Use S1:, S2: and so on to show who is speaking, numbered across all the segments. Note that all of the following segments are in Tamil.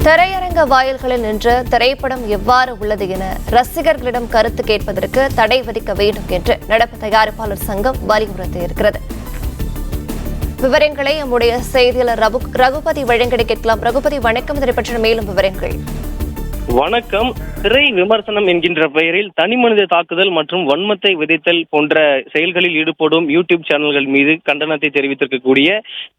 S1: திரையரங்க வாயில்களில் நின்று திரைப்படம் எவ்வாறு உள்ளது என ரசிகர்களிடம் கருத்து கேட்பதற்கு தடை விதிக்க வேண்டும் என்று நடப்பு தயாரிப்பாளர் சங்கம் வலியுறுத்தியிருக்கிறது. விவரங்களை நம்முடைய செய்தியாளர் ரகுபதி வழங்கி கேட்கலாம். ரகுபதி, வணக்கம். இதை பற்றிய மேலும் விவரங்கள்.
S2: வணக்கம். திரை விமர்சனம் என்கின்ற பெயரில் தனிமனித தாக்குதல் மற்றும் வன்மத்தை விதைத்தல் போன்ற செயல்களில் ஈடுபடும் யூடியூப் சேனல்கள் மீது கண்டனத்தை தெரிவித்திருக்கக்கூடிய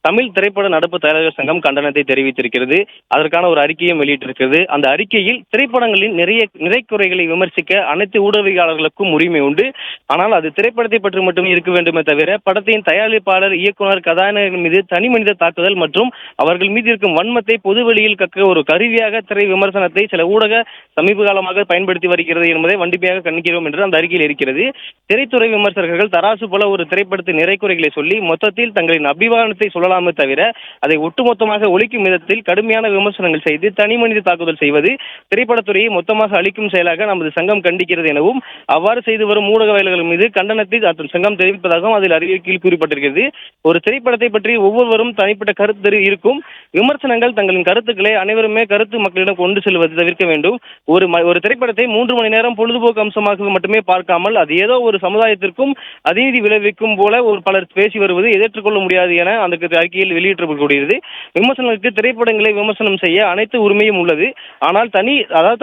S2: தமிழ் திரைப்பட நடப்பு தயாரிப்பாளர் சங்கம் கண்டனத்தை தெரிவித்திருக்கிறது. அதற்கான ஒரு அறிக்கையும் வெளியிட்டிருக்கிறது. அந்த அறிக்கையில் திரைப்படங்களின் நிறைக்குறைகளை விமர்சிக்க அனைத்து ஊடகவியலாளர்களுக்கும் உரிமை உண்டு. ஆனால் அது திரைப்படத்தை பற்றி மட்டுமே இருக்க வேண்டுமே தவிர படத்தின் தயாரிப்பாளர், இயக்குனர், கதாநாயகன் மீது தனிமனித தாக்குதல் மற்றும் அவர்கள் மீது இருக்கும் வன்மத்தை பொதுவெளியில் கக்க ஒரு கருவியாக திரை விமர்சனத்தை சில ஊடக சமீப காலமாக பயன்படுத்தி வருகிறது என்பதை வண்டிப்பாக கண்டிக்கிறோம் என்று அந்த அறிக்கையில் இருக்கிறது. திரைத்துறை விமர்சகர்கள் தராசு போல ஒரு திரைப்படத்தின் நிறைக்குறைகளை சொல்லி மொத்தத்தில் தங்களின் அபிமானத்தை சொல்லலாமே தவிர அதை ஒட்டுமொத்தமாக ஒழிக்கும் விதத்தில் கடுமையான விமர்சனங்கள் செய்து தனிமனித தாக்குதல் செய்வது திரைப்படத்துறையை மொத்தமாக அளிக்கும் செயலாக நமது சங்கம் கண்டிக்கிறது எனவும் அவ்வாறு செய்து வரும் ஊடகவியலாளர்கள் மீது கண்டனத்தை சங்கம் தெரிவிப்பதாகவும் அதில் அறிக்கையில் கூறப்பட்டிருக்கிறது. ஒரு திரைப்படத்தை பற்றி ஒவ்வொருவரும் தனிப்பட்ட கருத்து இருக்கும். விமர்சனங்கள் தங்களின் கருத்துக்களை அனைவருமே கருத்து மக்களிடம் கொண்டு செல்வது தவிர்க்க வேண்டும். ஒரு திரைப்படத்தை 3 மணி நேரம் பொழுதுபோக்கு அம்சமாக மட்டுமே பார்க்காமல் அது ஏதோ ஒரு சமுதாயத்திற்கும் அதிநீதி விளைவிக்கும் போல ஒரு பலர் பேசி வருவது ஏற்றுக்கொள்ள முடியாது என அந்த அறிக்கையில் வெளியிடப்படக்கூடியது. விமர்சனங்களுக்கு திரைப்படங்களை விமர்சனம் செய்ய அனைத்து உரிமையும் உள்ளது. ஆனால்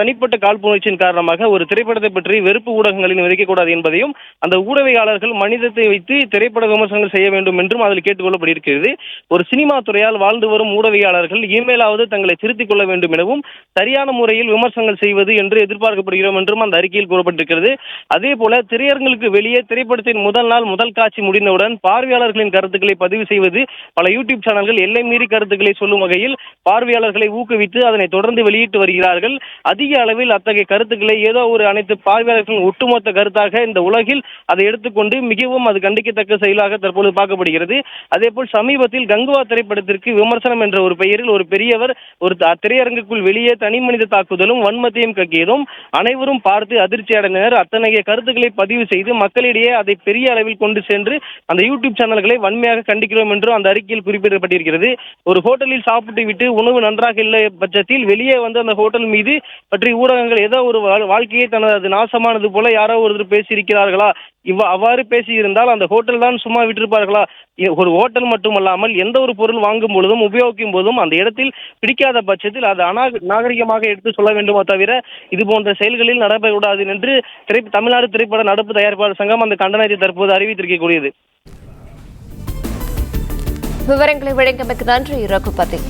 S2: தனிப்பட்ட காழ்ப்புணர்ச்சியின் காரணமாக ஒரு திரைப்படத்தை பற்றி வெறுப்பு ஊடகங்களில் விதைக்கக்கூடாது என்பதையும் அந்த ஊடகவியலாளர்கள் மனிதத்தை வைத்து திரைப்பட விமர்சனங்கள் செய்ய வேண்டும் என்றும் அதில் கேட்டுக்கொள்ளப்பட்டிருக்கிறது. ஒரு சினிமா துறையால் வாழ்ந்து வரும் ஊடகவியலாளர்கள் இனிமேலாவது தங்களை திருத்திக் கொள்ள வேண்டும் எனவும் சரியான முறையில் விமர்சனங்கள் செய்வது என்று எதிர்பார்க்கப்படுகிறோம் என்றும் அந்த அறிக்கையில் கூறப்பட்டிருக்கிறது. அதே போல திரையரங்களுக்கு வெளியே திரைப்படத்தின் முதல் காட்சி முடிந்தவுடன் பார்வையாளர்களின் கருத்துக்களை பதிவு செய்வது பல யூடியூப் சேனல்கள் எல்லை மீறி கருத்துக்களை சொல்லும் வகையில் பார்வையாளர்களை ஊக்குவித்து அதனை தொடர்ந்து வெளியிட்டு வருகிறார்கள். அதிக அளவில் அத்தகைய கருத்துக்களை ஏதோ ஒரு அனைத்து பார்வையாளர்களின் ஒட்டுமொத்த கருத்தாக இந்த உலகில் அதை எடுத்துக்கொண்டு மிகவும் அது கண்டிக்கத்தக்க செயலாக தற்போது பார்க்கப்படுகிறது. அதேபோல் சமீபத்தில் கங்குவா திரைப்படத்திற்கு விமர்சனம் என்ற ஒரு பெயரில் ஒரு பெரியவர் ஒரு திரையரங்குக்குள் வெளியே தனிமனித தாக்குதலும் வன்மத்தையும் கக்கியதும் அனைவரும் பார்த்து அதிர்ச்சி அடைந்தனர். அத்தகைய கருத்துக்களை பதிவு செய்து மக்களிடையே அதை பெரிய அளவில் கொண்டு சென்று அந்த யூடியூப் சேனல்களை வன்மையாக கண்டிக்கிறோம் என்றும் அந்த அறிக்கையில் குறிப்பிடப்பட்டிருக்கிறது. ஒரு ஹோட்டலில் சாப்பிட்டு விட்டு உணவு நன்றாக இல்லை பட்சத்தில் வெளியே வந்து அந்த ஹோட்டல் மீது பற்றி ஊடகங்கள் ஏதோ ஒரு வாழ்க்கையை தனது நாசமானது போல யாரோ ஒருத்தர் பேசியிருக்கிறார்களா, அவ்வாறு பேசியிருந்தால் அந்த ஹோட்டல் தான் சும்மா விட்டிருப்பார்களா? ஒரு ஹோட்டல் மட்டுமல்லாமல் எந்த ஒரு பொருள் வாங்கும் பொழுதும் உபயோகிக்கும் போதும் அந்த இடத்தில் பிடிக்காத பட்சத்தில் அது நாகரிகமாக எடுத்து சொல்ல வேண்டுமோ தவிர இது போன்ற செயல்களில் நடக்கக்கூடாது என்று தமிழ்நாடு திரைப்பட நடப்பு தயாரிப்பாளர் சங்கம் அந்த கண்டனத்தை தற்போது அறிவித்திருக்கக்கூடியது.
S1: விவரங்களை வழங்கியமைக்கு நன்றி ரகுபதி.